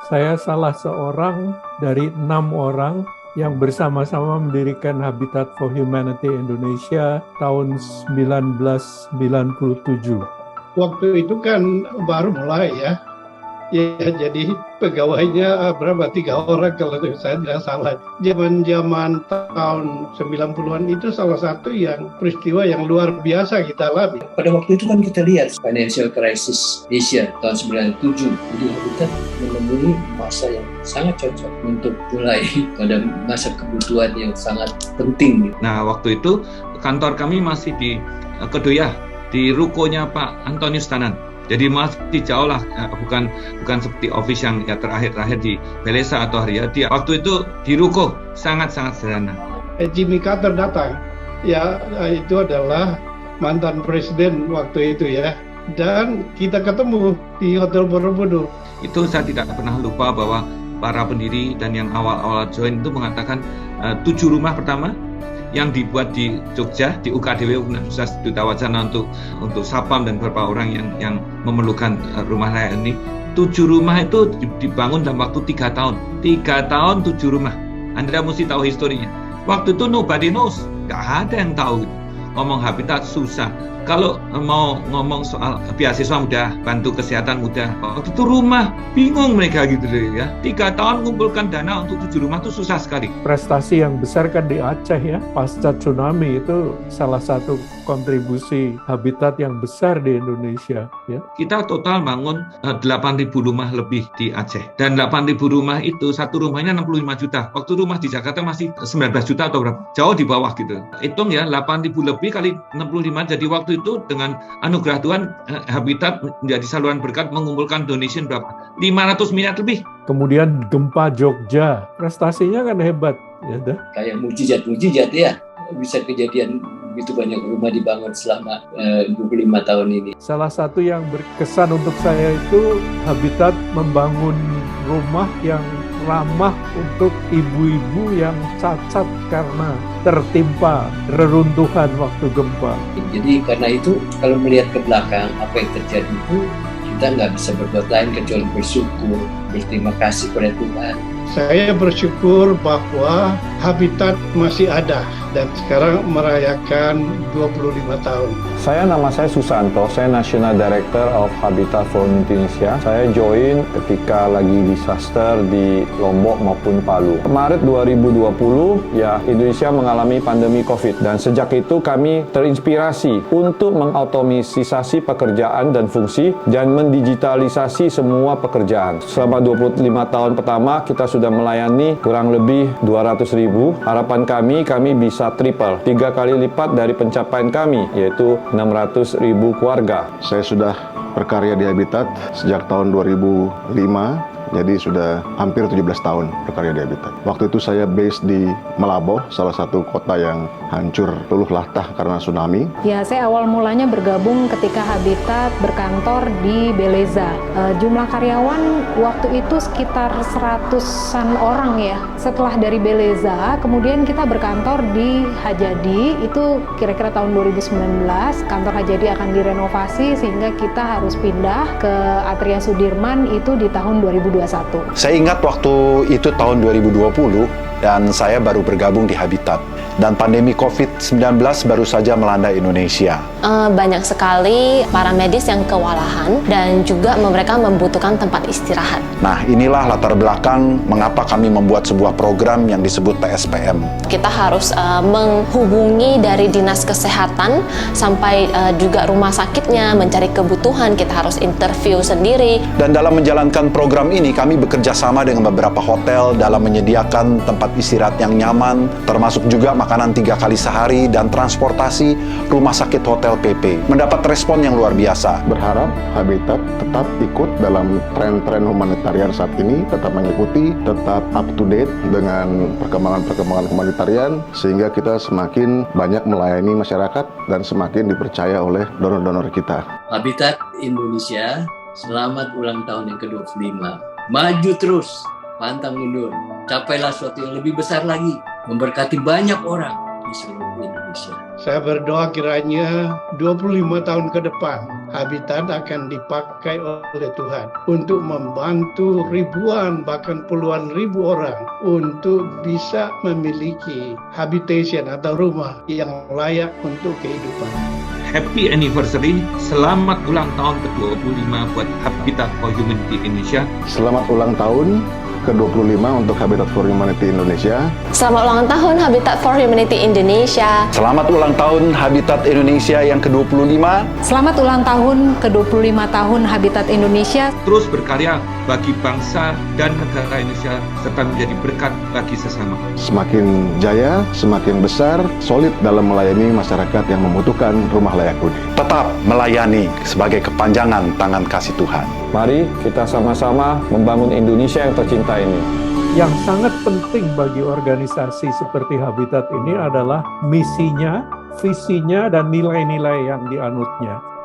Saya salah seorang dari 6 orang yang bersama-sama mendirikan Habitat for Humanity Indonesia tahun 1997. Waktu itu kan baru mulai ya. Ya, jadi pegawainya berapa? 3 orang kalau saya tidak salah. Zaman-zaman tahun 90-an itu salah satu yang peristiwa yang luar biasa kita alami. Pada waktu itu kan kita lihat financial crisis Asia tahun 97. Jadi kita menemui masa yang sangat cocok untuk mulai pada masa kebutuhan yang sangat penting. Nah, waktu itu kantor kami masih di Kedoya, di rukonya Pak Antonius Tanan. Jadi masih jauh lah, bukan seperti office yang ya terakhir di Beleza atau Riyadh. Waktu itu di ruko sangat-sangat sederhana. Jimmy Carter datang, ya itu adalah mantan presiden waktu itu ya. Dan kita ketemu di Hotel Borobudur. Itu saya tidak pernah lupa bahwa para pendiri dan yang awal-awal join itu mengatakan 7 rumah pertama yang dibuat di Jogja, di UKDW Universitas Duta Wacana untuk Sapam dan beberapa orang yang memerlukan rumah layak ini. 7 rumah itu dibangun dalam waktu 3 tahun. 3 tahun 7 rumah. Anda mesti tahu historinya. Waktu itu nobody knows, nggak ada yang tahu. Ngomong habitat susah. Kalau mau ngomong soal beasiswa mudah, bantu kesehatan mudah. Waktu itu rumah, bingung mereka gitu deh ya. 3 tahun mengumpulkan dana untuk 7 rumah itu susah sekali. Prestasi yang besar kan di Aceh ya, pasca tsunami itu salah satu kontribusi habitat yang besar di Indonesia ya. Kita total bangun 8.000 rumah lebih di Aceh. Dan 8.000 rumah itu, satu rumahnya 65 juta. Waktu rumah di Jakarta masih 19 juta atau berapa? Jauh di bawah gitu. Hitung ya, 8.000 lebih kali 65, jadi waktu itu dengan anugerah Tuhan, Habitat menjadi saluran berkat mengumpulkan donation berapa? 500 miliar lebih. Kemudian gempa Jogja, prestasinya kan hebat. Ya, dah. Kayak mujizat ya, bisa kejadian begitu banyak rumah dibangun selama 25 tahun ini. Salah satu yang berkesan untuk saya itu Habitat membangun rumah yang ramah untuk ibu-ibu yang cacat karena tertimpa reruntuhan waktu gempa. Jadi karena itu kalau melihat ke belakang apa yang terjadi itu, kita nggak bisa berbuat lain kecuali bersyukur, berterima kasih kepada Tuhan. Saya bersyukur bahwa Habitat masih ada dan sekarang merayakan 25 tahun. Nama saya Susanto, saya National Director of Habitat for Indonesia. Saya join ketika lagi disaster di Lombok maupun Palu. Maret 2020, ya Indonesia mengalami pandemi COVID dan sejak itu kami terinspirasi untuk mengautomatisasi pekerjaan dan fungsi dan mendigitalisasi semua pekerjaan. Selama 25 tahun pertama kita sudah melayani kurang lebih 200.000. Harapan kami bisa triple, 3 kali lipat dari pencapaian kami, yaitu 600.000 keluarga. Saya sudah berkarya di Habitat sejak tahun 2005. Jadi sudah hampir 17 tahun berkarya di Habitat. Waktu itu saya base di Malabo, salah satu kota yang hancur luluh latah karena tsunami. Ya, saya awal mulanya bergabung ketika Habitat berkantor di Beleza. Jumlah karyawan waktu itu sekitar 100-an orang ya. Setelah dari Beleza, kemudian kita berkantor di Hajadi. Itu kira-kira tahun 2019, kantor Hajadi akan direnovasi sehingga kita harus pindah ke Atria Sudirman itu di tahun 2021. Saya ingat waktu itu tahun 2020 dan saya baru bergabung di Habitat. Dan pandemi COVID-19 baru saja melanda Indonesia. Banyak sekali para medis yang kewalahan dan juga mereka membutuhkan tempat istirahat. Nah, inilah latar belakang mengapa kami membuat sebuah program yang disebut PSPM. Kita harus menghubungi dari dinas kesehatan sampai juga rumah sakitnya, mencari kebutuhan, kita harus interview sendiri. Dan dalam menjalankan program ini, kami bekerja sama dengan beberapa hotel dalam menyediakan tempat istirahat yang nyaman, termasuk juga makanan 3 kali sehari dan transportasi rumah sakit hotel PP. Mendapat respon yang luar biasa. Berharap Habitat tetap ikut dalam tren-tren humanitarian saat ini, tetap mengikuti, tetap up to date dengan perkembangan humanitarian, sehingga kita semakin banyak melayani masyarakat dan semakin dipercaya oleh donor-donor kita. Habitat Indonesia, selamat ulang tahun yang ke-25. Maju terus, pantang mundur. Capailah sesuatu yang lebih besar lagi, memberkati banyak orang di seluruh Indonesia. Saya berdoa kiranya 25 tahun ke depan Habitat akan dipakai oleh Tuhan untuk membantu ribuan bahkan puluhan ribu orang untuk bisa memiliki habitation atau rumah yang layak untuk kehidupan. Happy anniversary, selamat ulang tahun ke-25 buat Habitat for Humanity Indonesia. Selamat ulang tahun ke-25 untuk Habitat for Humanity Indonesia. Selamat ulang tahun Habitat for Humanity Indonesia. Selamat ulang tahun Habitat Indonesia yang ke-25. Selamat ulang tahun ke-25 tahun Habitat Indonesia. Terus berkarya bagi bangsa dan negara Indonesia serta menjadi berkat bagi sesama. Semakin jaya, semakin besar, solid dalam melayani masyarakat yang membutuhkan rumah layak huni. Tetap melayani sebagai kepanjangan tangan kasih Tuhan. Mari kita sama-sama membangun Indonesia yang tercinta ini. Yang sangat penting bagi organisasi seperti Habitat ini adalah misinya, visinya, dan nilai-nilai yang dianutnya.